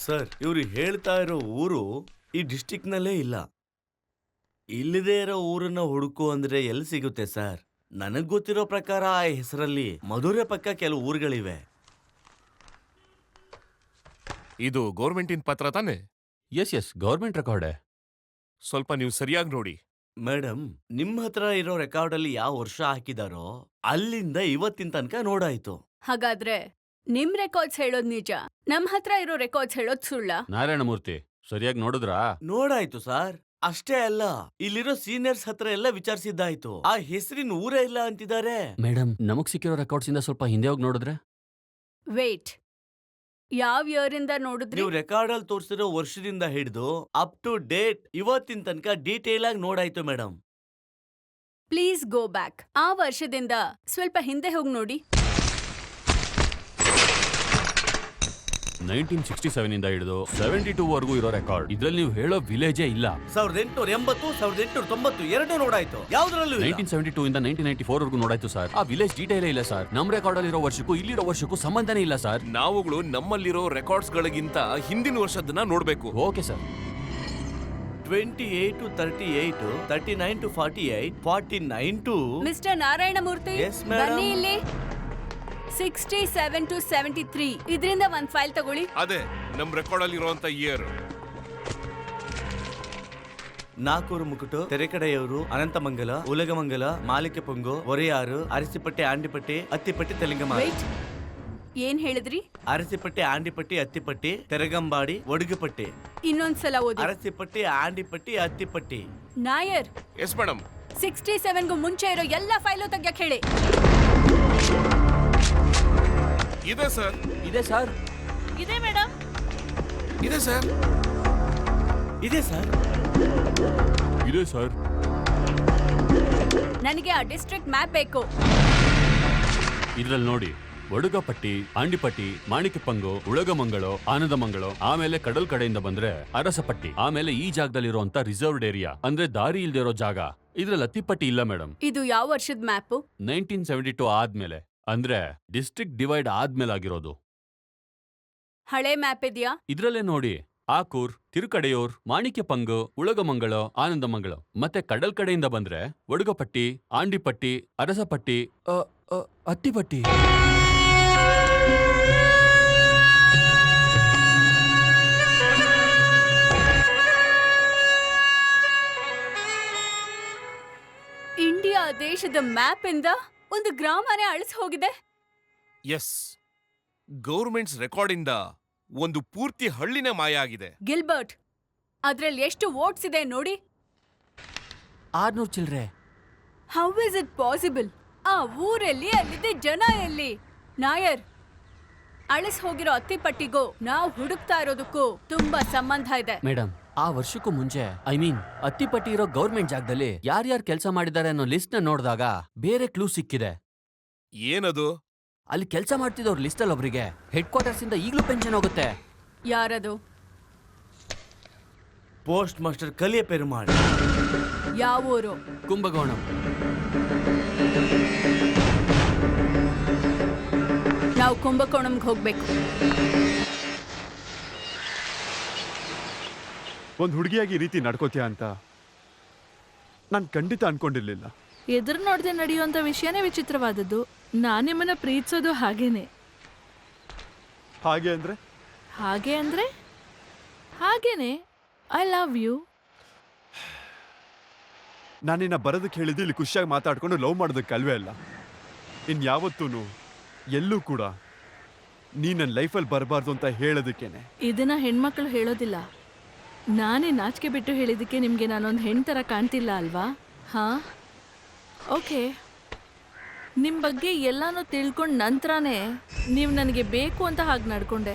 Sir, ಇವ್ರು ಹೇಳ್ತಾ ಇರೋ ಊರು ಈ ಡಿಸ್ಟಿಕ್ನಲ್ಲೇ ಇಲ್ಲ. ಇಲ್ಲದೇ ಇರೋ ಊರನ್ನ ಹುಡುಕು ಅಂದ್ರೆ ಎಲ್ಲಿ ಸಿಗುತ್ತೆ ಸರ್? ನನಗ್ ಗೊತ್ತಿರೋ ಪ್ರಕಾರ ಆ ಹೆಸರಲ್ಲಿ ಮಧುರೆ ಪಕ್ಕ ಕೆಲವು ಊರುಗಳಿವೆ. ಇದು ಗೌರ್ಮೆಂಟಿನ ಪತ್ರ ತಾನೆ? ಎಸ್ ಗೌರ್ಮೆಂಟ್ ರೆಕಾರ್ಡೆ. ಸ್ವಲ್ಪ ನೀವು ಸರಿಯಾಗಿ ನೋಡಿ. ಮೇಡಮ್, ನಿಮ್ ಹತ್ರ ಇರೋ ರೆಕಾರ್ಡ್ ಅಲ್ಲಿ ಯಾವ ವರ್ಷ ಹಾಕಿದಾರೋ ಅಲ್ಲಿಂದ ಇವತ್ತಿನ ತನಕ ನೋಡಾಯ್ತು. ಹಾಗಾದ್ರೆ ನಿಮ್ ರೆಕಾರ್ಡ್ಸ್ ಹೇಳೋದ್ ನಿಜ, ನಮ್ ಹತ್ರ ಇರೋ ರೆಕಾರ್ಡ್ಸ್ ಹೇಳೋದ್ ಸುಳ್ಳ? ನಾರಾಯಣಮೂರ್ತಿ ಸರಿಯಾಗಿ ನೋಡಿದ್ರಾ? ನೋಡಾಯ್ತು ಸರ್. ಅಷ್ಟೇ ಅಲ್ಲ, ಇಲ್ಲಿರೋ ಸೀನಿಯರ್ಸ್ ಹತ್ರ ಎಲ್ಲ ವಿಚಾರಿಸಿದ್ದಾಯ್ತು. ಆ ಹೆಸರಿನ ಊರೇ ಇಲ್ಲ ಅಂತಿದ್ದಾರೆ. ಮೇಡಮ್, ನಮಗ್ ಸಿಕ್ಕಿರೋ ರೆಕಾರ್ಡ್ಸ್ ಇಂದ ಸ್ವಲ್ಪ ಹಿಂದೆ ಹೋಗಿ ನೋಡಿದ್ರೆ? ವೇಟ್, ಯಾವ್ ಇಯರ್ ಇಂದ ನೋಡಿದ್ರಿ? ನೀವು ರೆಕಾರ್ಡ್ ಅಲ್ಲಿ ತೋರಿಸಿರೋ ವರ್ಷದಿಂದ ಹಿಡಿದು ಅಪ್ ಟು ಡೇಟ್ ಇವತ್ತಿನ ತನಕ ಡೀಟೇಲ್ ಆಗಿ ನೋಡಾಯ್ತು ಮೇಡಮ್. Please go back. ಆ ವರ್ಷದಿಂದ ಸ್ವಲ್ಪ ಹಿಂದೆ ಹೋಗಿ ನೋಡಿ. 1967 ಇಂದ ಹಿಡಿದು 72 ವರೆಗೂ ಇರೋ ರೆಕಾರ್ಡ್. ಇದ್ರಲ್ಲಿ ನೀವು ಹೇಳೋ ವಿಲೇಜೇ ಇಲ್ಲ. 1880, 1890 ಎರಡೂ ನೋಡಾಯ್ತು. ಯಾವ್ದ್ರಲ್ಲೂ ಇಲ್ಲ. 1972 ಇಂದ 1994 ವರೆಗೂ ನೋಡಾಯ್ತು ಸರ್. ಆ ವಿಲೇಜ್ ಡೀಟೇಲೇ ಇಲ್ಲ ಸರ್. ನಮ್ ರೆಕಾರ್ಡ್ ಅಲ್ಲಿ ಇರೋ ವರ್ಷಕ್ಕೂ ಇಲ್ಲಿರೋ ವರ್ಷಕ್ಕೂ ಸಂಬಂಧನೇ ಇಲ್ಲ ಸರ್. ನಾವುಗಳು ನಮ್ಮಲ್ಲಿರೋ ರೆಕಾರ್ಡ್ಸ್ ಗಳಿಗಿಂತ ಹಿಂದಿನ ವರ್ಷದನ್ನ ನೋಡ್ಬೇಕು. Okay sir. 28 to 38, 39 to 48, 49 to... mister Narayana Murthy, Yes, madam. ಬನ್ನಿ ಇಲ್ಲಿ. 67 to 73 ಇದರಿಂದ ಒಂದ್ ಫೈಲ್ ತಗೊಳ್ಳಿ. ಅದೇ ನಮ್ ರೆಕಾರ್ಡ್ ಅಲ್ಲಿ ಇರುವಂತ ಇಯರ್. ನಾಕೂರು ಮುಕುಟು, ತೆರೆಕಡೆಯವರು, ಅನಂತಮಂಗಲ, ಉಲಗಮಂಗಲ, ಮಾಲಿಕೆ ಪೊಂಗು, ಒರೆಯಾರು, ಅರಸಿಪಟ್ಟಿ, ಆಂಡಿಪಟ್ಟಿ, ಅತ್ತಿಪಟ್ಟಿ, ತೆಲಂಗಮಾಲ. ವೇಟ್, ಏನ್ ಹೇಳಿದ್ರಿ? ಅರಸಿಪಟ್ಟಿ, ಆಂಡಿಪಟ್ಟಿ, ಅತ್ತಿಪಟ್ಟಿ, ತೆರಗಂಬಾಡಿ, ಒಡಗುಪಟ್ಟಿ. ಇನ್ನೊಂದ್ಸಲ ಓದಿ. ಅರಸಿಪಟ್ಟಿ, ಆಂಡಿಪಟ್ಟಿ, ಅತ್ತಿಪಟ್ಟಿ. Nair, yes madam. 67ಗೂ ಮುಂಚೆ ಇರೋ ಎಲ್ಲಾ ಫೈಲು ತೆಗ್ಯಕ್ ಹೇಳಿ. ಇದೆ ಸರ್. ಇದೆ ಸರ್. ಇದೆ ಮೇಡಮ್. ಇದೆ ಸರ್. ಇದೆ ಸರ್. ಇದೆ ಸರ್. ನನಗೆ ಆ ಡಿಸ್ಟ್ರಿಕ್ಟ್ ಮ್ಯಾಪ್ ಬೇಕು. ಇದ್ರಲ್ಲಿ ನೋಡಿ, ಒಡುಗಪಟ್ಟಿ, ಆಂಡಿಪಟ್ಟಿ, ಮಾಣಿಕ್ಯಪಂಗು, ಉಳಗಮಂಗಳು, ಆನಂದಮಂಗಳು, ಆಮೇಲೆ ಕಡಲ್ ಕಡೆಯಿಂದ ಬಂದ್ರೆ ಅರಸಪಟ್ಟಿ, ಆಮೇಲೆ ಈ ಜಾಗದಲ್ಲಿರುವಂತ ರಿಸರ್ವ್ಡ್ ಏರಿಯಾ ಅಂದ್ರೆ ದಾರಿ ಇಲ್ದೇ ಇರೋ ಜಾಗ. ಇದ್ರಲ್ಲಿ ಅತ್ತಿಪಟ್ಟಿ ಇಲ್ಲ ಮೇಡಮ್. ಇದು ಯಾವ ವರ್ಷದ ಮ್ಯಾಪ್? 1972 ಆದ್ಮೇಲೆ, ಅಂದ್ರೆ ಡಿಸ್ಟ್ರಿಕ್ಟ್ ಡಿವೈಡ್ ಆದ್ಮೇಲೆ ಆಗಿರೋದು. ಹಳೆ ಮ್ಯಾಪ್ ಇದೆಯಾ? ಇದ್ರಲ್ಲೇ ನೋಡಿ, ಆಕೂರ್, ತಿರುಕಡೆಯೂರ್, ಮಾಣಿಕ್ಯಪಂಗು, ಉಳಗಮಂಗಳು, ಆನಂದಮಂಗಳು, ಮತ್ತೆ ಕಡಲ್ ಕಡೆಯಿಂದ ಬಂದ್ರೆ ಒಡುಗಪಟ್ಟಿ, ಆಂಡಿಪಟ್ಟಿ, ಅರಸಪಟ್ಟಿ, ಅತ್ತಿಪಟ್ಟಿ. ಇಂಡಿಯಾ ದೇಶದ ಮ್ಯಾಪ್ ಇಂದ ಒಂದು ಗ್ರಾಮನೇ ಅಳಿಸಿ ಹೋಗಿದೆ. ಎಸ್, ಗೌರ್ಮೆಂಟ್ಸ್ ರೆಕಾರ್ಡ್ ಇಂದ ಒಂದು ಪೂರ್ತಿ ಹಳ್ಳಿನೇ ಮಾಯ ಆಗಿದೆ. ಗಿಲ್ಬರ್ಟ್, ಅದ್ರಲ್ಲಿ ಎಷ್ಟು ವೋಟ್ಸ್ ಇದೆ ನೋಡಿ. 600 ಚಿಲ್ರೆ. How is it possible? ಆ ಊರಲ್ಲಿ ಅಲ್ಲಿದ್ದ ಜನ ಎಲ್ಲಿ? ನಾಯರ್, ಅಳಿಸ್ ಹೋಗಿರೋ ಅತ್ತಿಪಟ್ಟಿಗೂ ನಾವು ಹುಡುಕ್ತಾ ಇರೋದಕ್ಕೂ ತುಂಬಾ ಸಂಬಂಧ ಇದೆ. ಮೇಡಮ್, ಆ ವರ್ಷಕ್ಕೂ ಮುಂಚೆ, ಐ ಮೀನ್ ಅತ್ತಿಪಟ್ಟಿ ಇರೋ ಗೌರ್ಮೆಂಟ್ ಜಾಗದಲ್ಲಿ ಯಾರ್ಯಾರು ಕೆಲಸ ಮಾಡಿದ್ದಾರೆ ಅನ್ನೋ ಲಿಸ್ಟ್ ನ ನೋಡಿದಾಗ ಬೇರೆ ಕ್ಲೂ ಸಿಕ್ಕಿದೆ. ಏನದು? ಅಲ್ಲಿ ಕೆಲಸ ಮಾಡ್ತಿದ್ದವ್ರ ಲಿಸ್ಟ್ ಅಲ್ಲಿ ಒಬ್ರಿಗೆ ಹೆಡ್ ಕ್ವಾರ್ಟರ್ಸ್ ಇಂದ ಈಗಲೂ ಪೆನ್ಷನ್ ಹೋಗುತ್ತೆ. ಯಾರದು? Post master Kaliya Perumal. ಯಾವ ಊರು? ಕುಂಭಕೋಣಂ. ನಾವು ಕುಂಭಕೋಣಂಗೆ ಹೋಗ್ಬೇಕು. ಒಂದು ಹುಡುಗಿಯಾಗಿ ಈ ರೀತಿ ನಡ್ಕೋತೀಯ ಅಂತ ನಾನು ಖಂಡಿತ ಅನ್ಕೊಂಡಿರ್ಲಿಲ್ಲ. ಎದುರು ನೋಡದೆ ನಡೆಯುವಂಥ ವಿಷಯನೇ ವಿಚಿತ್ರವಾದದ್ದು. ನಾನು ನಿಮ್ಮನ್ನ ಪ್ರೀತಿಸೋದು ಹಾಗೇನೆ. ಹಾಗೆ ಅಂದ್ರೆ ಹಾಗೆ ಅಂದ್ರೆ ಹಾಗೇನೆ. I love you. ನಾನಿನ್ನ ಬರೋದಕ್ಕೆ ಹೇಳಿದ್ದು ಇಲ್ಲಿ ಖುಷಿಯಾಗಿ ಮಾತಾಡ್ಕೊಂಡು ಲವ್ ಮಾಡೋದಕ್ಕೆ ಅಲ್ವೇ ಅಲ್ಲ. ಇನ್ಯಾವತ್ತೂ ಎಲ್ಲೂ ಕೂಡ ನೀ ನನ್ನ ಲೈಫಲ್ಲಿ ಬರಬಾರ್ದು ಅಂತ ಹೇಳೋದಕ್ಕೇನೆ. ಇದನ್ನ ಹೆಣ್ಮಕ್ಳು ಹೇಳೋದಿಲ್ಲ. ನಾನೇ ನಾಚಿಕೆ ಬಿಟ್ಟು ಹೇಳಿದ್ದಕ್ಕೆ ನಿಮಗೆ ನಾನೊಂದು ಹೆಣ್ಣು ಥರ ಕಾಣ್ತಿಲ್ಲ ಅಲ್ವಾ? ಹಾಂ, ಓಕೆ. ನಿಮ್ಮ ಬಗ್ಗೆ ಎಲ್ಲನೂ ತಿಳ್ಕೊಂಡು ನಂತರನೇ ನೀವು ನನಗೆ ಬೇಕು ಅಂತ ಹಾಗೆ ನಡ್ಕೊಂಡೆ.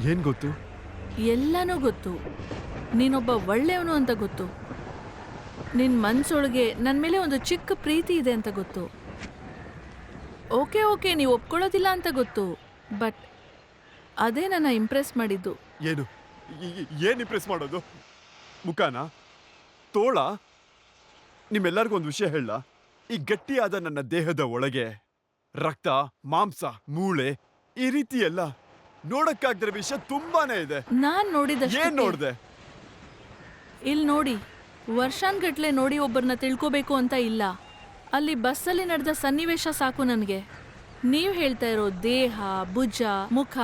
ಏನು ಗೊತ್ತು? ಎಲ್ಲನೂ ಗೊತ್ತು. ನೀನೊಬ್ಬ ಒಳ್ಳೆಯವನು ಅಂತ ಗೊತ್ತು. ನಿನ್ನ ಮನಸ್ಸೊಳಗೆ ನನ್ನ ಮೇಲೆ ಒಂದು ಚಿಕ್ಕ ಪ್ರೀತಿ ಇದೆ ಅಂತ ಗೊತ್ತು. ಓಕೆ, ನೀವು ಒಪ್ಕೊಳ್ಳೋದಿಲ್ಲ ಅಂತ ಗೊತ್ತು. ಬಟ್ ಅದೇ ನನ್ನ ಇಂಪ್ರೆಸ್ ಮಾಡಿದ್ದು. ಏನು ಏನು ಇಂಪ್ರೆಸ್ ಮಾಡೋದು? ಮುಖಾನ? ತೋಳ? ನಿಮ್ಮೆಲ್ಲರಿಗೂ ಒಂದು ವಿಷಯ ಹೇಳ. ಈ ಗಟ್ಟಿಯಾದ ನನ್ನ ದೇಹದ ಒಳಗೆ ರಕ್ತ, ಮಾಂಸ, ಮೂಳೆ ಈ ರೀತಿ ಎಲ್ಲ ನೋಡಕ್ಕಾಗ್ದಿರೋ ವಿಷಯ ತುಂಬಾನೇ ಇದೆ. ನಾನ್ ಏನ್ ನೋಡಿದಷ್ಟು ನೋಡ್ದೆ? ಇಲ್ಲಿ ನೋಡಿ, ವರ್ಷಾನ್ಗಟ್ಲೆ ನೋಡಿ ಒಬ್ಬರನ್ನ ತಿಳ್ಕೋಬೇಕು ಅಂತ ಇಲ್ಲ. ಅಲ್ಲಿ ಬಸ್ಸಲ್ಲಿ ನಡೆದ ಸನ್ನಿವೇಶ ಸಾಕು ನನಗೆ. ನೀವ್ ಹೇಳ್ತಾ ಇರೋ ದೇಹ, ಭುಜ, ಮುಖ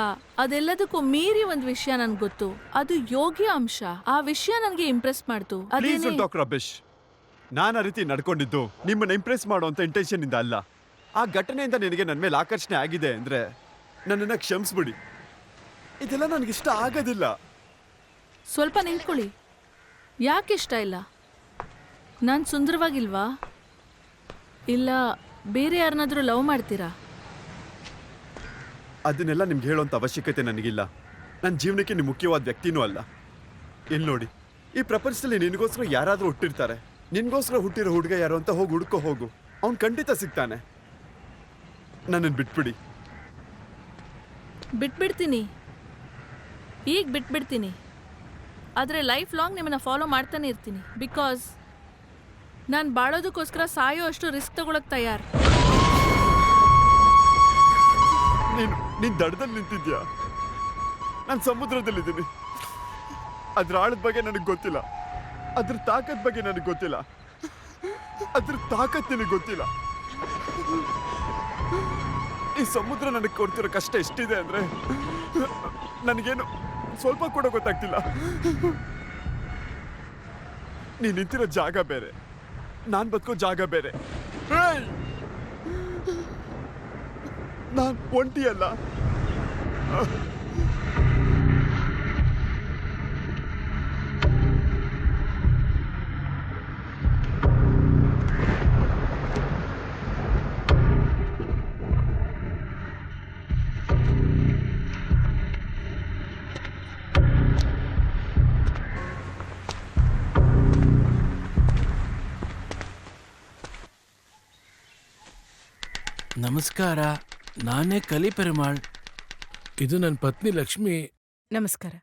ಅದೆಲ್ಲದಕ್ಕೂ ಮೀರಿ ಒಂದ್ ವಿಷಯ ನನ್ಗೆ ಗೊತ್ತು. ಅದು ಯೋಗ್ಯ ಅಂಶ. ಆ ವಿಷಯ ನನ್ಗೆ ಇಂಪ್ರೆಸ್ ಮಾಡ್ತು. ಪ್ಲೀಸ್ ಅದೇನೇ ಡಾಕ್ಟರ್ ಅಭಿಷ್, ನಾನು ಆ ರೀತಿ ನಡ್ಕೊಂಡಿದ್ದು ನಿಮ್ಮನ್ನ ಇಂಪ್ರೆಸ್ ಮಾಡುವಂತ ಇಂಟೆನ್ಷನ್ ಇಂದ ಅಲ್ಲ. ಆ ಘಟನೆಯಿಂದ ನಿನಗೆ ನನ್ನ ಮೇಲೆ ಆಕರ್ಷಣೆ ಆಗಿದೆ ಅಂದ್ರೆ ನನ್ನನ್ನ ಕ್ಷಮಿಸ್ಬಿಡಿ. ಇದೆಲ್ಲ ನನಗಿಷ್ಟ ಆಗೋದಿಲ್ಲ. ಸ್ವಲ್ಪ ನಿಂತ್ಕೊಳ್ಳಿ. ಯಾಕೆ ಇಷ್ಟ ಇಲ್ಲ? ನಾನು ಸುಂದರವಾಗಿಲ್ವಾ? ಇಲ್ಲ ಬೇರೆ ಯಾರನ್ನಾದ್ರೂ ಲವ್ ಮಾಡ್ತೀರಾ? ಅದನ್ನೆಲ್ಲ ನಿಮ್ಗೆ ಹೇಳೋಂಥ ಅವಶ್ಯಕತೆ ನನಗಿಲ್ಲ. ನನ್ನ ಜೀವನಕ್ಕೆ ನೀವು ಮುಖ್ಯವಾದ ವ್ಯಕ್ತಿನೂ ಅಲ್ಲ. ಇಲ್ಲಿ ನೋಡಿ, ಈ ಪ್ರಪಂಚದಲ್ಲಿ ನಿನಗೋಸ್ಕರ ಯಾರಾದರೂ ಹುಟ್ಟಿರ್ತಾರೆ. ನಿನ್ಗೋಸ್ಕರ ಹುಟ್ಟಿರೋ ಹುಡುಗ ಯಾರು ಅಂತ ಹೋಗಿ ಹುಡ್ಕೋ ಹೋಗು, ಅವ್ನು ಖಂಡಿತ ಸಿಗ್ತಾನೆ. ನನ್ನನ್ನು ಬಿಟ್ಬಿಡಿ. ಬಿಟ್ಬಿಡ್ತೀನಿ, ಈಗ ಬಿಟ್ಬಿಡ್ತೀನಿ. ಆದರೆ ಲೈಫ್ ಲಾಂಗ್ ನಿಮ್ಮನ್ನ ಫಾಲೋ ಮಾಡ್ತಾನೆ ಇರ್ತೀನಿ. ಬಿಕಾಸ್ ನಾನು ಬಾಳೋದಕ್ಕೋಸ್ಕರ ಸಾಯೋ ಅಷ್ಟು ರಿಸ್ಕ್ ತಗೊಳಕ್ ತಯಾರು. ನೀನ್ ದಡದಲ್ಲಿ ನಿಂತಿದ್ಯಾ, ನಾನು ಸಮುದ್ರದಲ್ಲಿದ್ದೀನಿ. ಅದ್ರ ಆಳದ ಬಗ್ಗೆ ನನಗೆ ಗೊತ್ತಿಲ್ಲ, ಅದ್ರ ತಾಕತ್ ಬಗ್ಗೆ ನನಗೆ ಗೊತ್ತಿಲ್ಲ. ಅದ್ರ ತಾಕತ್ ನಿನಗೆ ಗೊತ್ತಿಲ್ಲ. ಈ ಸಮುದ್ರ ನನಗೆ ಕೊಡ್ತಿರೋ ಕಷ್ಟ ಎಷ್ಟಿದೆ ಅಂದ್ರೆ ನನಗೇನು ಸ್ವಲ್ಪ ಕೂಡ ಗೊತ್ತಾಗ್ತಿಲ್ಲ. ನೀನ್ ನಿಂತಿರೋ ಜಾಗ ಬೇರೆ, ನಾನ್ ಬದುಕೋ ಜಾಗ ಬೇರೆ. ನಾನ್ ಒಂಟಿ ಅಲ್ಲ. ನಮಸ್ಕಾರ, ನಾನೇ ಕಲಿ ಪೆರುಮಾಳ್. ಇದು ನನ್ನ ಪತ್ನಿ ಲಕ್ಷ್ಮಿ. ನಮಸ್ಕಾರ.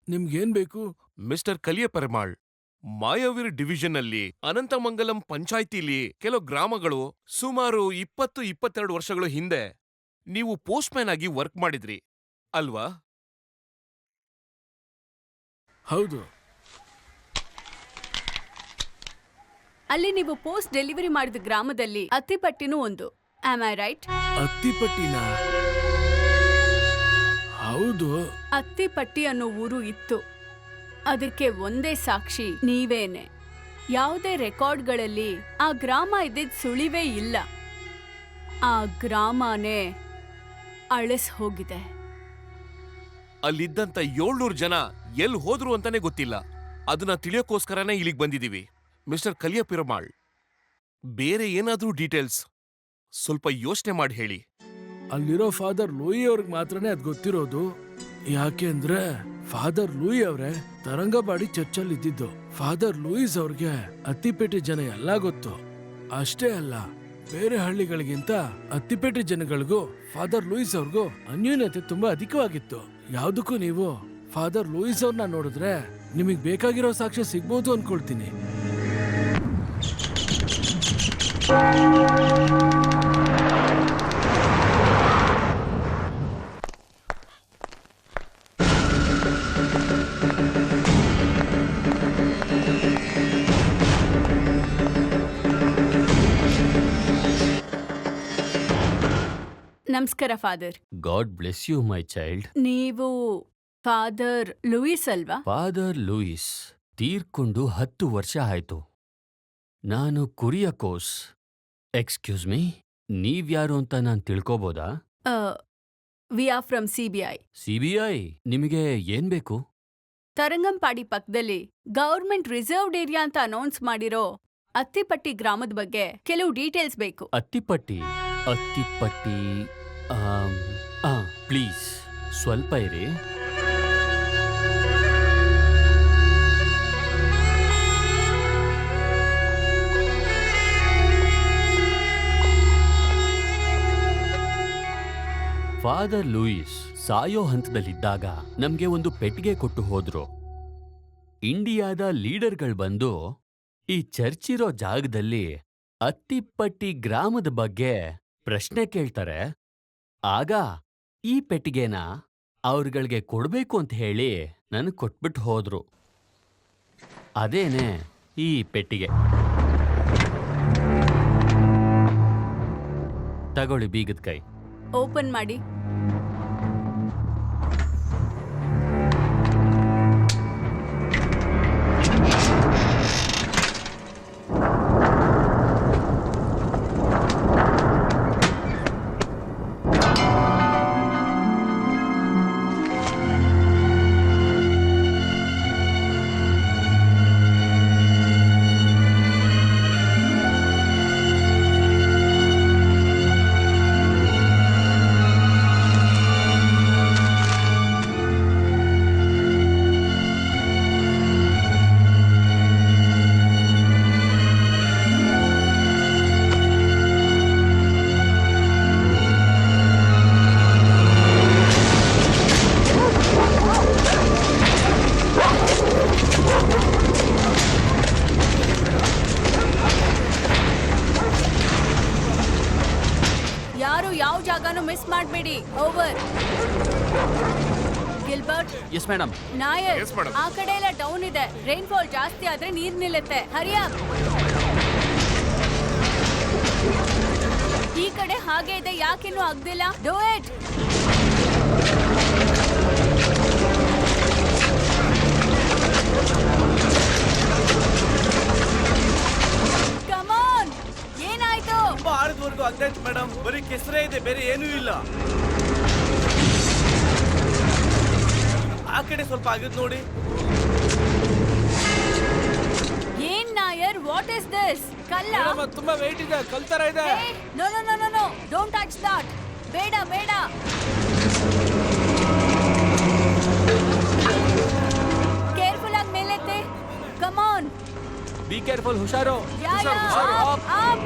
ನಿಮ್ಗೇನ್ ಬೇಕು? ಮಿಸ್ಟರ್ ಕಲಿಯ ಪೆರುಮಾಳ್, ಮಾಯಾವೀರ್ ಡಿವಿಷನ್ನಲ್ಲಿ ಅನಂತಮಂಗಲಂ ಪಂಚಾಯ್ತಿಲಿ ಕೆಲವು ಗ್ರಾಮಗಳು ಸುಮಾರು 20-22 ವರ್ಷಗಳ ಹಿಂದೆ ನೀವು ಪೋಸ್ಟ್ಮ್ಯಾನ್ ಆಗಿ ವರ್ಕ್ ಮಾಡಿದ್ರಿ ಅಲ್ವಾ? ಹೌದು. ಅಲ್ಲಿ ನೀವು ಪೋಸ್ಟ್ ಡೆಲಿವರಿ ಮಾಡಿದ ಗ್ರಾಮದಲ್ಲಿ ಅತ್ತಿಪಟ್ಟಿನೂ ಒಂದು. Am I right? ಅತ್ತಿಪಟ್ಟಿನ? ಹೌದು. ಅತ್ತಿಪಟ್ಟಿ ಅನ್ನೋ ಊರು ಇತ್ತು. ಅದಕ್ಕೆ ಒಂದೇ ಸಾಕ್ಷಿ ನೀವೇನೆ. ಯಾವುದೇ ರೆಕಾರ್ಡ್ಗಳಲ್ಲಿ ಆ ಗ್ರಾಮ ಇದ್ದಿದ್ ಸುಳಿವೇ ಇಲ್ಲ. ಆ ಗ್ರಾಮನೇ ಅಳಿಸ್ ಹೋಗಿದೆ. ಅಲ್ಲಿದ್ದಂತ 700 ಜನ ಎಲ್ಲಿ ಹೋದ್ರು ಅಂತಾನೆ ಗೊತ್ತಿಲ್ಲ. ಅದನ್ನ ತಿಳಿಯೋಕೋಸ್ಕರನೇ ಇಲ್ಲಿಗೆ ಬಂದಿದೀವಿ. ಮಿಸ್ಟರ್ ಕಲಿಯ ಪೆರುಮಾಳ್, ಬೇರೆ ಏನಾದ್ರೂ ಡೀಟೇಲ್ಸ್ ಸ್ವಲ್ಪ ಯೋಚನೆ ಮಾಡಿ ಹೇಳಿ. ಅಲ್ಲಿರೋ ಫಾದರ್ ಲೂಯಿ ಅವ್ರಿಗೆ ಮಾತ್ರನೇ ಅದ್ ಗೊತ್ತಿರೋದು. ಯಾಕೆ ಅಂದ್ರೆ ಫಾದರ್ ಲೂಯಿ ಅವರೇ ತರಂಗಬಾಡಿ ಚರ್ಚಲ್ಲಿ ಇದ್ದಿದ್ದು. ಫಾದರ್ ಲೂಯಿಸ್ ಅವ್ರಿಗೆ ಅತ್ತಿಪೇಟೆ ಜನ ಎಲ್ಲ ಗೊತ್ತು. ಅಷ್ಟೇ ಅಲ್ಲ, ಬೇರೆ ಹಳ್ಳಿಗಳಿಗಿಂತ ಅತ್ತಿಪೇಟೆ ಜನಗಳಿಗೂ ಫಾದರ್ ಲೂಯಿಸ್ ಅವ್ರಿಗೂ ಅನ್ಯೂನ್ಯತೆ ತುಂಬಾ ಅಧಿಕವಾಗಿತ್ತು. ಯಾವ್ದಕ್ಕೂ ನೀವು ಫಾದರ್ ಲೂಯಿಸ್ ಅವ್ರನ್ನ ನೋಡಿದ್ರೆ ನಿಮಗ್ ಬೇಕಾಗಿರೋ ಸಾಕ್ಷ್ಯ ಸಿಗ್ಬೋದು ಅನ್ಕೊಳ್ತೀನಿ. ನಮಸ್ಕಾರ father. God bless you my child. ನೀವು ಫಾದರ್ ಲೂಯಿಸ್ ಅಲ್ವಾ? ಫಾದರ್ ಲೂಯಿಸ್ ತೀರ್ಕೊಂಡು 10 ವರ್ಷ ಆಯ್ತು. ನಾನು ಕುರಿಯಕೋಸ್. ಎಕ್ಸ್ಕ್ಯೂಸ್ ಮೀ, ನೀವ್ಯಾರು ಅಂತ ನಾನು ತಿಳ್ಕೋಬೋದಾ? We are from CBI. CBI? ನಿಮಗೆ ಏನ್ ಬೇಕು? ತರಂಗಂಪಾಡಿ ಪಕ್ಕದಲ್ಲಿ ಗವರ್ಮೆಂಟ್ ರಿಸರ್ವ್ಡ್ ಏರಿಯಾ ಅಂತ ಅನೌನ್ಸ್ ಮಾಡಿರೋ ಅತ್ತಿಪಟ್ಟಿ ಗ್ರಾಮದ ಬಗ್ಗೆ ಕೆಲವು ಡೀಟೇಲ್ಸ್ ಬೇಕು. ಅತ್ತಿಪಟ್ಟಿ? ಪ್ಲೀಸ್ ಸ್ವಲ್ಪ ಇರಿ. ಫಾದರ್ ಲೂಯಿಸ್ ಸಾಯೋ ಹಂತದಲ್ಲಿದ್ದಾಗ ನಮ್ಗೆ ಒಂದು ಪೆಟ್ಟಿಗೆ ಕೊಟ್ಟು ಹೋದ್ರು. ಇಂಡಿಯಾದ ಲೀಡರ್ಗಳು ಬಂದು ಈ ಚರ್ಚಿರೋ ಜಾಗದಲ್ಲಿ ಅತ್ತಿಪಟ್ಟಿ ಗ್ರಾಮದ ಬಗ್ಗೆ ಪ್ರಶ್ನೆ ಕೇಳ್ತಾರೆ. ಆಗ ಈ ಪೆಟ್ಟಿಗೆನ ಅವ್ರಗಳಿಗೆ ಕೊಡ್ಬೇಕು ಅಂತ ಹೇಳಿ ನನಗೆ ಕೊಟ್ಬಿಟ್ಟು ಹೋದ್ರು. ಅದೇನೆ ಈ ಪೆಟ್ಟಿಗೆ. ತಗೊಳ್ಳಿ ಬೀಗದ ಕೈ. ಓಪನ್ ಮಾಡಿ. ಯಾರು ಯಾವ ಜಾಗನೂ ಮಿಸ್ ಮಾಡಬೇಡಿ. Over. Gilbert. Yes madam. Nair, Yes, madam. ಆ ಕಡೆ ಎಲ್ಲ ಡೌನ್ ಇದೆ. ರೈನ್ಫಾಲ್ ಜಾಸ್ತಿ ಆದ್ರೆ ನೀರ್ ನಿಲ್ಲುತ್ತೆ. ಹರಿಯಾಪ್. ಈ ಕಡೆ ಹಾಗೆ ಇದೆ, ಯಾಕಿನ್ನೂ ಆಗ್ದಿಲ್ಲ? Do it. Come on. ಏನಾಯ್ತು? ತುಂಬಾ ಆಳದವರೆಗೂ ಆಗ್ತಾಯ್ತು ಮೇಡಮ್. ಬರೀ ಕೆಸರೇ ಇದೆ, ಬೇರೆ ಏನೂ ಇಲ್ಲ. ಆ ಕಡೆ ಸ್ವಲ್ಪ ಆಗಿದ್ ನೋಡಿ. ಏನ್ ನಾಯರ್, ವಾಟ್ ಇಸ್ ದಿಸ್? ಕಲ್ಲ? ತುಂಬಾ ವೆಯ್ಟ್ ಇದೆ, ಕಲ್ತರ ಇದೆ. No no no no no, don't touch that. ಬೇಡ ಬೇಡ. ಕೇರ್ಫುಲ್ ಆಗಿ ಮೇಲೆತ್ತೆ. Come on. ಬಿ ಕೇರ್ಫುಲ್, ಹುಷಾರು.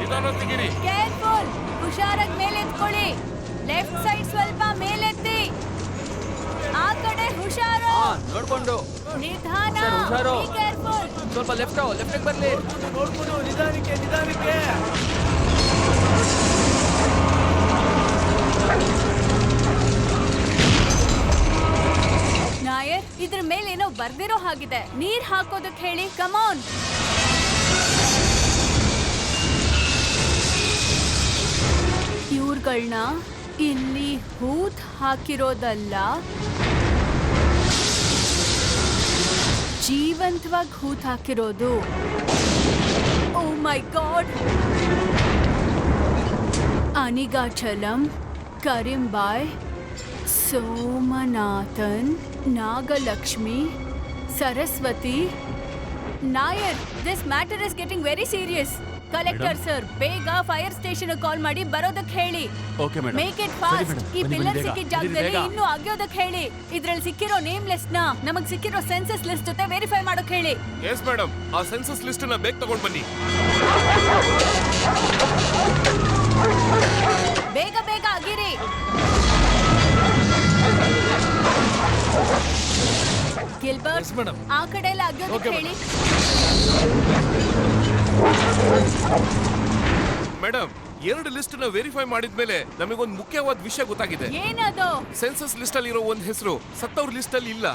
ನಿಧಾನ ತೆಗೀರಿ. ಕೇರ್ಫುಲ್. ಹುಷಾರಾಗಿ ಮೇಲೆತ್ಕೊಳ್ಳಿ. ಲೆಫ್ಟ್ ಸೈಡ್ ಸ್ವಲ್ಪ ಮೇಲೆತ್ತಿ. ಆ ಕಡೆ ಹುಷಾರು. ನೋಡ್ಕೊಂಡು ನಿಧಾನ. ಸರ್, ಹುಷಾರು. Be careful. ಸ್ವಲ್ಪ ಲೆಫ್ಟ್ ಬರ್ಲಿ. ನೋಡ್ಕೊಂಡು ನಿಧಾನಕ್ಕೆ ನಿಧಾನಕ್ಕೆ. ನಾಯರ್, ಇದ್ರ ಮೇಲೆ ಏನೋ ಬರ್ದಿರೋ ಹಾಗಿದೆ. ನೀರ್ ಹಾಕೋದಕ್ಕೆ ಹೇಳಿ. Come on. ಇವ್ರುಗಳನ್ನ ಇಲ್ಲಿ ಹೂತ್ ಹಾಕಿರೋದಲ್ಲ, ಜೀವಂತವಾಗಿ ಹೂತ್ ಹಾಕಿರೋದು. Oh my God. Anigachalam, Karimbai, Somanathan, Nagalakshmi, Saraswati. Nair, this matter is getting very serious. Collector sir, ಬೇಗ ಫೈರ್ ಸ್ಟೇಷನ್ ಕಾಲ್ ಮಾಡಿ ಬರೋದಕ್ಕೆ ಹೇಳಿ. Okay madam. Make it fast. ಈ ಪಿಲ್ಲರ್ ಸಿಕ್ಕಿದ ಜಾಗದಲ್ಲಿ ಇನ್ನೂ ಅಗ್ಯೋದಕ್ಕೆ ಹೇಳಿ. ಇದ್ರಲ್ಲಿ ಸಿಕ್ಕಿರೋ ನೇಮ್ ಲಿಸ್ಟ್ ನ ನಮಗ್ ಸಿಕ್ಕಿರೋ ಸೆನ್ಸಸ್ ಲಿಸ್ಟ್ ಜೊತೆ ವೆರಿಫೈ ಮಾಡೋಕ್ ಹೇಳಿ. ಎಸ್ ಮೇಡಮ್, ಆ ಸೆನ್ಸಸ್ ಲಿಸ್ಟ್ ನ ಬೇಗ ತಗೊಂಡ್ ಬನ್ನಿ. ಬೇಗ ಬೇಗ ಆಗಿರಿ. ಗಿಲ್ಬರ್ಟ್, ಆ ಕಡೆ ಎಲ್ಲ ಅಗ್ಯೋದಕ್ಕೆ ಹೇಳಿ. ಮೇಡಮ್, 2 ಲಿಸ್ಟ್ ನ ವೆರಿಫೈ ಮಾಡಿದ್ಮೇಲೆ ನಮಗೊಂದು ಮುಖ್ಯವಾದ ವಿಷಯ ಗೊತ್ತಾಗಿದೆ. ಏನದು? ಸೆನ್ಸಸ್ ಲಿಸ್ಟ್ ಅಲ್ಲಿ ಇರೋ ಒಂದ್ ಹೆಸರು ಸತ್ತವ್ರ ಲಿಸ್ಟ್ ಅಲ್ಲಿ ಇಲ್ಲ.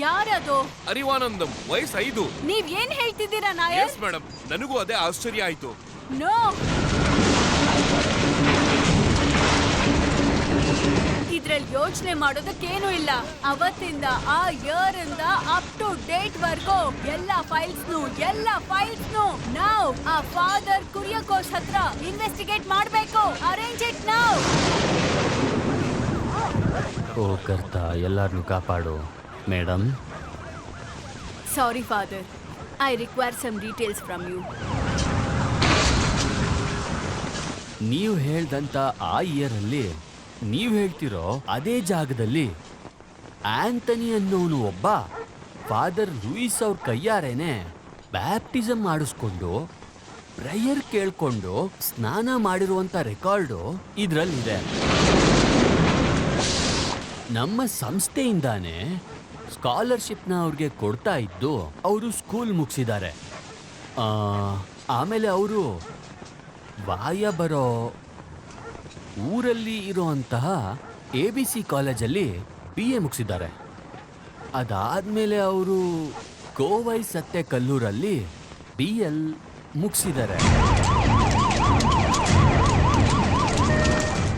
ಯಾರದು? ಅರಿವಾನಂದಂ, ವಯಸ್ಸು 5. ನೀವ್ ಏನ್ ಹೇಳ್ತಿದ್ದೀರಾ ನಾಯರ್? ಎಸ್ ಮೇಡಮ್, ನನಗೂ ಅದೇ ಆಶ್ಚರ್ಯ ಆಯ್ತು. ನೋ. ಇದ್ರಲ್ಲಿ ಯೋಚನೆ ಮಾಡೋದಕ್ಕೇನು ಇಲ್ಲ. ಅವತ್ತಿಂದ ಆ ಇಯರ್ ಇಂದ ಅಪ್ ಟು ಡೇಟ್ ವರ್ಗೂ ಎಲ್ಲ ಫೈಲ್ಸ್ನು ನಾವು ಆ ಫಾದರ್ ಕುರಿಯಕೋಸ್ ಹತ್ರ ಇನ್ವೆಸ್ಟಿಗೇಟ್ ಮಾಡ್ಬೇಕು. Arrange it now. ಓ ಕರ್ತ, ಎಲ್ಲಾರನ್ನೂ ಕಾಪಾಡು. Madam. Sorry father, I require some details from you. ನೀವು ಹೇಳ್ದಂತ ಆ ಇಯರಲ್ಲಿ ನೀವು ಹೇಳ್ತಿರೋ ಅದೇ ಜಾಗದಲ್ಲಿ ಆಂಥನಿ ಅನ್ನೋನು ಒಬ್ಬ ಫಾದರ್ ಲೂಯಿಸ್ ಅವ್ರ ಕೈಯಾರೇನೆ ಬ್ಯಾಪ್ಟಿಸಮ್ ಮಾಡಿಸ್ಕೊಂಡು ಪ್ರೇಯರ್ ಕೇಳ್ಕೊಂಡು ಸ್ನಾನ ಮಾಡಿರುವಂತ ರೆಕಾರ್ಡು ಇದ್ರಲ್ಲಿದೆ. ನಮ್ಮ ಸಂಸ್ಥೆಯಿಂದಾನೇ ಸ್ಕಾಲರ್ಶಿಪ್ನ ಅವ್ರಿಗೆ ಕೊಡ್ತಾ ಇದ್ದು ಅವರು ಸ್ಕೂಲ್ ಮುಗಿಸಿದ್ದಾರೆ. ಆಮೇಲೆ ಅವರು ವಾಯ ಬರೋ ಊರಲ್ಲಿ ಇರುವಂತಹ ABC ಕಾಲೇಜಲ್ಲಿ BA ಮುಗಿಸಿದ್ದಾರೆ. ಅದಾದ್ಮೇಲೆ ಅವರು ಕೋವೈ ಸತ್ಯ ಕಲ್ಲೂರಲ್ಲಿ BL ಮುಗಿಸಿದ್ದಾರೆ.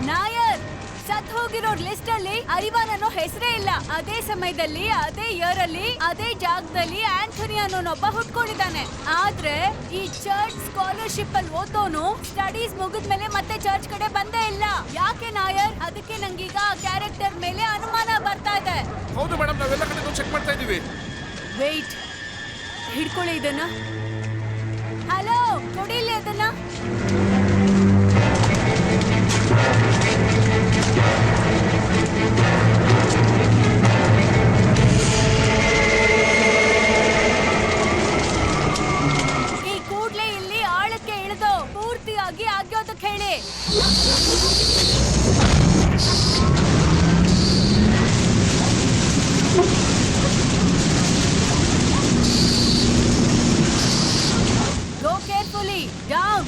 ನಾಯರ್, ಸತ್ ಹೋಗಿರೋ ಲಿಸ್ಟ್ ಅಲ್ಲಿ ಅರಿವಾನ್ ಅನ್ನೋ ಹೆಸರೇ ಇಲ್ಲ. ಅದೇ ಸಮಯದಲ್ಲಿ, ಅದೇ ಇಯರ್ ಅಲ್ಲಿ, ಅದೇ ಜಾಗದಲ್ಲಿ ಆಂಥೋನಿ ಅನ್ನೋನೊಬ್ಬ ಹುಟ್ಕೊಂಡಿದ್ದಾನೆ. ಆದ್ರೆ ಈ ಚರ್ಚ್ ಸ್ಕಾಲರ್ಶಿಪ್ ಅಲ್ಲಿ ಓದೋನು ಸ್ಟಡೀಸ್ ಮುಗಿದ್ಮೇಲೆ ಮತ್ತೆ ಚರ್ಚ್ ಕಡೆ ಬಂದೇ ಇಲ್ಲ. ಯಾಕೆ ನಾಯರ್? ಅದಕ್ಕೆ ನಂಗೀಗ ಆ ಕ್ಯಾರೆಕ್ಟರ್ ಮೇಲೆ ಅನುಮಾನ ಬರ್ತಾ ಇದೆ. ಹೌದು ಮೇಡಮ್, ನಾವೆಲ್ಲ ಕಡೆ ಚೆಕ್ ಮಾಡ್ತಾ ಇದೀವಿ. ವೇಟ್, ಹಿಡ್ಕೊಳ್ಳಿ ಇದನ್ನ. ಹಲೋ, ಕೊಡಿಲಿ ಅದನ್ನ. ಈ ಕೂಡ್ಲೆ ಇಲ್ಲಿ ಆಳಕ್ಕೆ ಇಳಿದು ಪೂರ್ತಿಯಾಗಿ ಆಗ್ಯೋದಕ್ಕೆ ಹೇಳಿ. Go carefully. Down.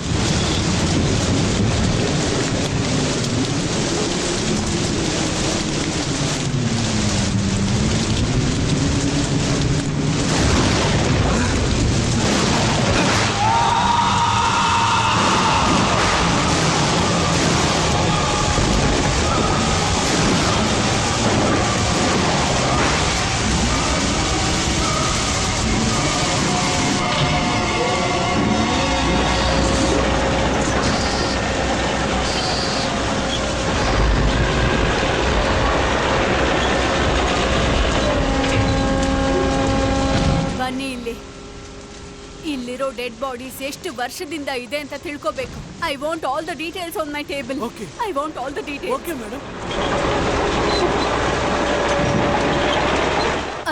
ಬನ್ನಿ ಇಲ್ಲಿ. ಇಲ್ಲಿರೋ ಡೆಡ್ ಬಾಡೀಸ್ ಎಷ್ಟು ವರ್ಷದಿಂದ ಇದೆ ಅಂತ ತಿಳ್ಕೋಬೇಕು. I want all the details on my table. Okay. I want all the details. Okay madam.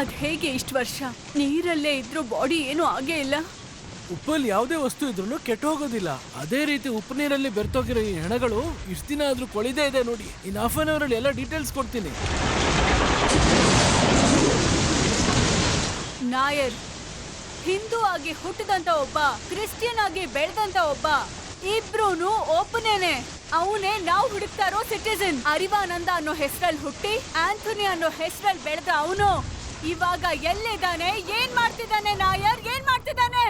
ಅದ್ ಹೇಗೆ ಇಷ್ಟು ವರ್ಷ ನೀರಲ್ಲೇ ಇದ್ರೂ ಬಾಡಿ ಏನೂ ಆಗೇ ಇಲ್ಲ? ಉಪ್ಪಲ್ಲಿ ಯಾವುದೇ ವಸ್ತು ಇದ್ರೂ ಕೆಟ್ಟು ಹೋಗೋದಿಲ್ಲ. ಅದೇ ರೀತಿ ಉಪ್ಪು ನೀರಲ್ಲಿ ಬೆರ್ತೋಗಿರೋ ಈ ಹೆಣಗಳು ಇಷ್ಟು ದಿನ ಆದ್ರೂ ಕೊಳಿದೇ ಇದೆ ನೋಡಿ. ಇನ್ ಹಾಫ್ ಅನ್ ಅವರ್ ಅಲ್ಲಿ ಎಲ್ಲ ಡೀಟೇಲ್ಸ್ ಕೊಡ್ತೀನಿ. ನಾಯರ್, ಹಿಂದೂ ಆಗಿ ಹುಟ್ಟಿದಂತ ಒಬ್ಬ, ಕ್ರಿಶ್ಚಿಯನ್ ಆಗಿ ಬೆಳೆದಂತ ಒಬ್ಬ, ಇಬ್ರೂನು ಒಬ್ಬನೇನೆ. ಅವನೇ ನಾವು ಹುಡುಕ್ತಾ ಇರೋ ಸಿಟಿಸನ್. ಅರಿವಾನಂದ ಅನ್ನೋ ಹೆಸರಲ್ಲಿ ಹುಟ್ಟಿ ಆಂಥೋನಿ ಅನ್ನೋ ಹೆಸರಲ್ಲಿ ಬೆಳೆದ ಅವನು ಇವಾಗ ಎಲ್ಲಿದ್ದಾನೆ? ಏನ್ ಮಾಡ್ತಿದ್ದಾನೆ ನಾಯರ್? ಏನ್ ಮಾಡ್ತಿದ್ದಾನೆ?